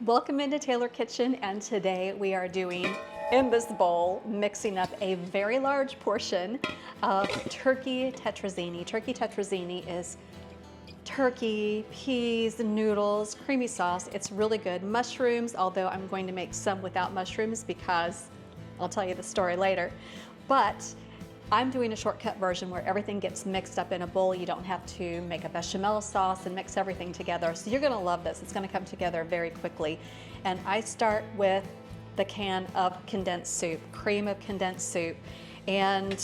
Welcome into Taylor Kitchen, and today we are doing, in this bowl, mixing up a very large portion of turkey tetrazzini. Turkey tetrazzini is turkey, peas, noodles, creamy sauce. It's really good. Mushrooms, although I'm going to make some without mushrooms because I'll tell you the story later. But I'm doing a shortcut version where everything gets mixed up in a bowl. You don't have to make a bechamel sauce and mix everything together. So you're gonna love this. It's gonna come together very quickly. And I start with the can of condensed soup, cream of condensed soup. And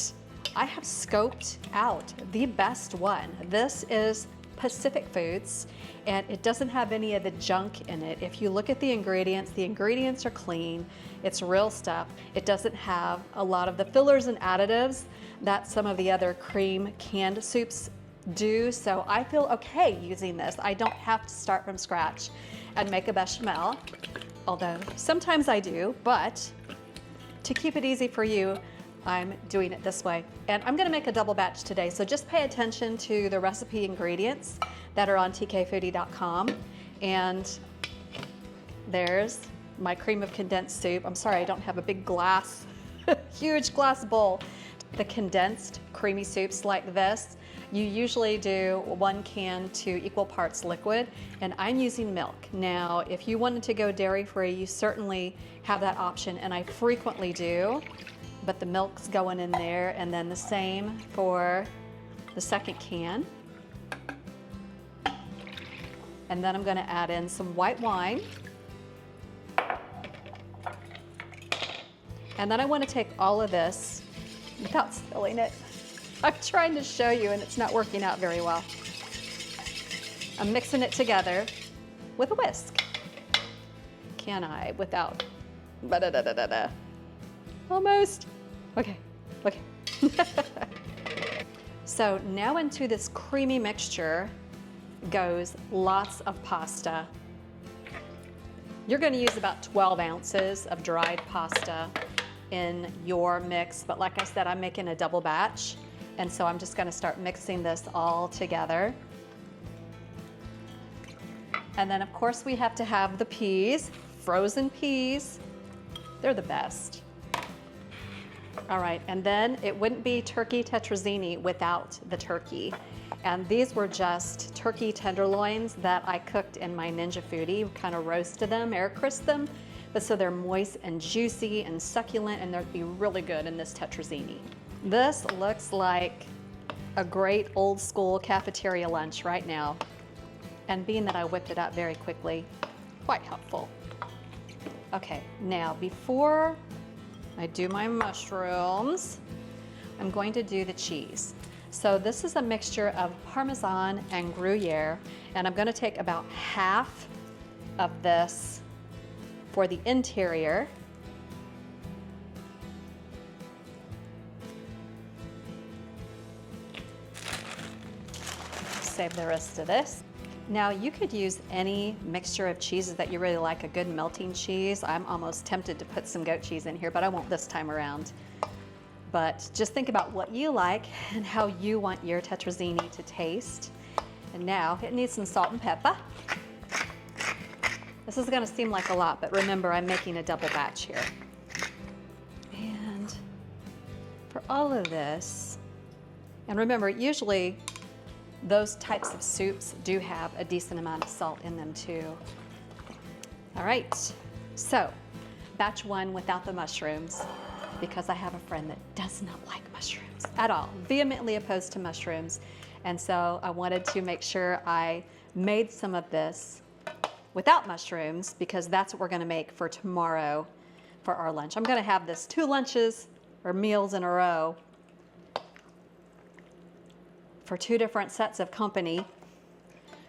I have scoped out the best one. This is Pacific Foods, and it doesn't have any of the junk in it. If you look at the ingredients are clean. It's real stuff. It doesn't have a lot of the fillers and additives that some of the other cream canned soups do. So I feel okay using this. I don't have to start from scratch and make a bechamel, although sometimes I do, but to keep it easy for you, I'm doing it this way. And I'm gonna make a double batch today, so just pay attention to the recipe ingredients that are on tkfoodie.com. And there's my cream of condensed soup. I'm sorry, I don't have a big glass, huge glass bowl. The condensed creamy soups like this, you usually do 1 can to equal parts liquid, and I'm using milk. Now, if you wanted to go dairy-free, you certainly have that option, and I frequently do. But the milk's going in there, and then the same for the second can. And then I'm gonna add in some white wine. And then I wanna take all of this without spilling it. I'm trying to show you and it's not working out very well. I'm mixing it together with a whisk. Can I without, almost. Okay. So now into this creamy mixture goes lots of pasta. You're gonna use about 12 ounces of dried pasta in your mix, but like I said, I'm making a double batch, and so I'm just gonna start mixing this all together. And then of course we have to have the peas, frozen peas. They're the best. All right, and then it wouldn't be turkey tetrazzini without the turkey. And these were just turkey tenderloins that I cooked in my Ninja Foodi, kind of roasted them, air crisped them, but so they're moist and juicy and succulent, and they'd be really good in this tetrazzini. This looks like a great old school cafeteria lunch right now. And being that I whipped it up very quickly, quite helpful. Okay, now before I do my mushrooms, I'm going to do the cheese. So this is a mixture of Parmesan and Gruyere, and I'm gonna take about half of this for the interior. Save the rest of this. Now you could use any mixture of cheeses that you really like, a good melting cheese. I'm almost tempted to put some goat cheese in here, but I won't this time around. But just think about what you like and how you want your tetrazzini to taste. And now it needs some salt and pepper. This is gonna seem like a lot, but remember I'm making a double batch here. And for all of this, and remember usually those types of soups do have a decent amount of salt in them too. All right, so batch 1 without the mushrooms, because I have a friend that does not like mushrooms at all, vehemently opposed to mushrooms. And so I wanted to make sure I made some of this without mushrooms, because that's what we're gonna make for tomorrow for our lunch. I'm gonna have this 2 lunches or meals in a row for 2 different sets of company.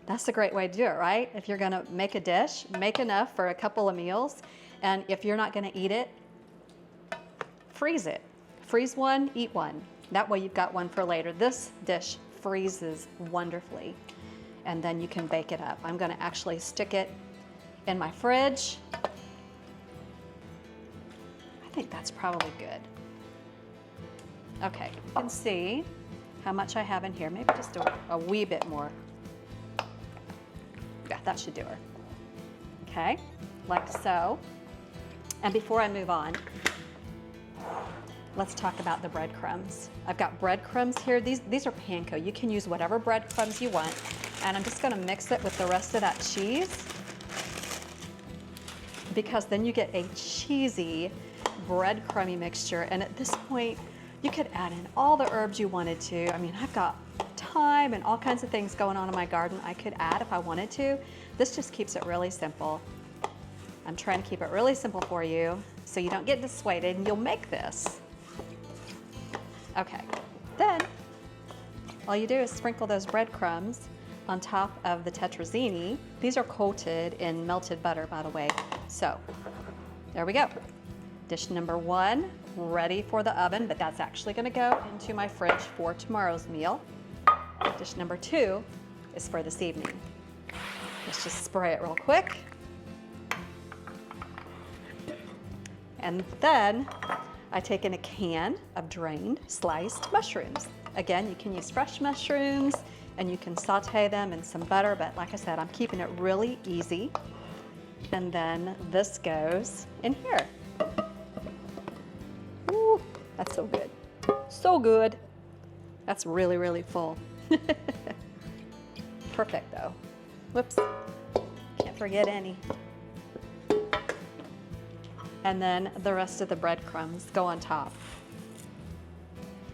That's a great way to do it, right? If you're gonna make a dish, make enough for a couple of meals. And if you're not gonna eat it, freeze it. Freeze 1, eat 1. That way you've got 1 for later. This dish freezes wonderfully, and then you can bake it up. I'm gonna actually stick it in my fridge. I think that's probably good. Okay, you can see how much I have in here. Maybe just a wee bit more. Yeah, that should do her. Okay, like so. And before I move on, let's talk about the breadcrumbs. I've got breadcrumbs here. These are panko. You can use whatever breadcrumbs you want. And I'm just gonna mix it with the rest of that cheese, because then you get a cheesy breadcrumby mixture. And at this point, you could add in all the herbs you wanted to. I mean, I've got thyme and all kinds of things going on in my garden I could add if I wanted to. This just keeps it really simple. I'm trying to keep it really simple for you so you don't get dissuaded and you'll make this. Okay, then all you do is sprinkle those breadcrumbs on top of the tetrazzini. These are coated in melted butter, by the way. So there we go. Dish number 1, ready for the oven, but that's actually gonna go into my fridge for tomorrow's meal. Dish number 2 is for this evening. Let's just spray it real quick. And then I take in a can of drained, sliced mushrooms. Again, you can use fresh mushrooms and you can saute them in some butter, but like I said, I'm keeping it really easy. And then this goes in here. Ooh, that's so good. So good. That's really, really full. Perfect though. Whoops, can't forget any. And then the rest of the breadcrumbs go on top.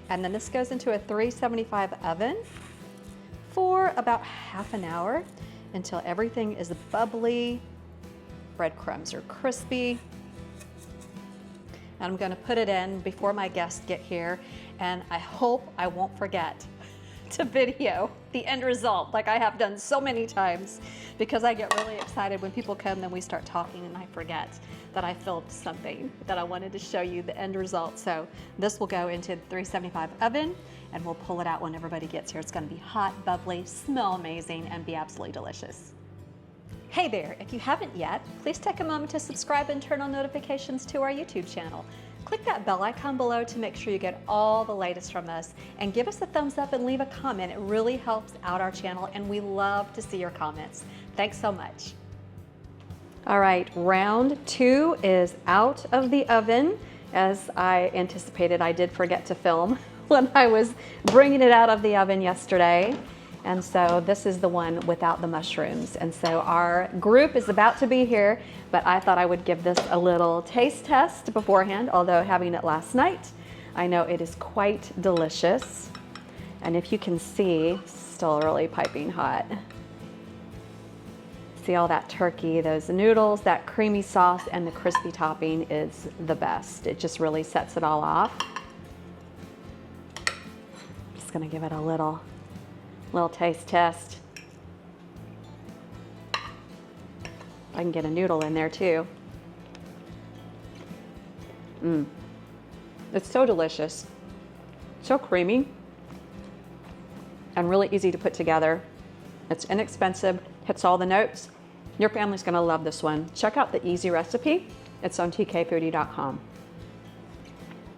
And then this goes into a 375 oven for about half an hour until everything is bubbly, breadcrumbs are crispy. And I'm gonna put it in before my guests get here, and I hope I won't forget to video the end result like I have done so many times, because I get really excited when people come and we start talking and I forget that I filmed something that I wanted to show you the end result. So this will go into the 375 oven and we'll pull it out when everybody gets here. It's gonna be hot, bubbly, smell amazing, and be absolutely delicious. Hey there, if you haven't yet, please take a moment to subscribe and turn on notifications to our YouTube channel. Click that bell icon below to make sure you get all the latest from us, and give us a thumbs up and leave a comment. It really helps out our channel and we love to see your comments. Thanks so much. All right, round 2 is out of the oven. As I anticipated, I did forget to film when I was bringing it out of the oven yesterday. And so this is the one without the mushrooms. And so our group is about to be here, but I thought I would give this a little taste test beforehand, although having it last night, I know it is quite delicious. And if you can see, still really piping hot. See all that turkey, those noodles, that creamy sauce, and the crispy topping is the best. It just really sets it all off. Just gonna give it a little taste test. I can get a noodle in there too. It's so delicious, so creamy, and really easy to put together. It's inexpensive, hits all the notes. Your family's gonna love this one. Check out the easy recipe. It's on tkfoodie.com.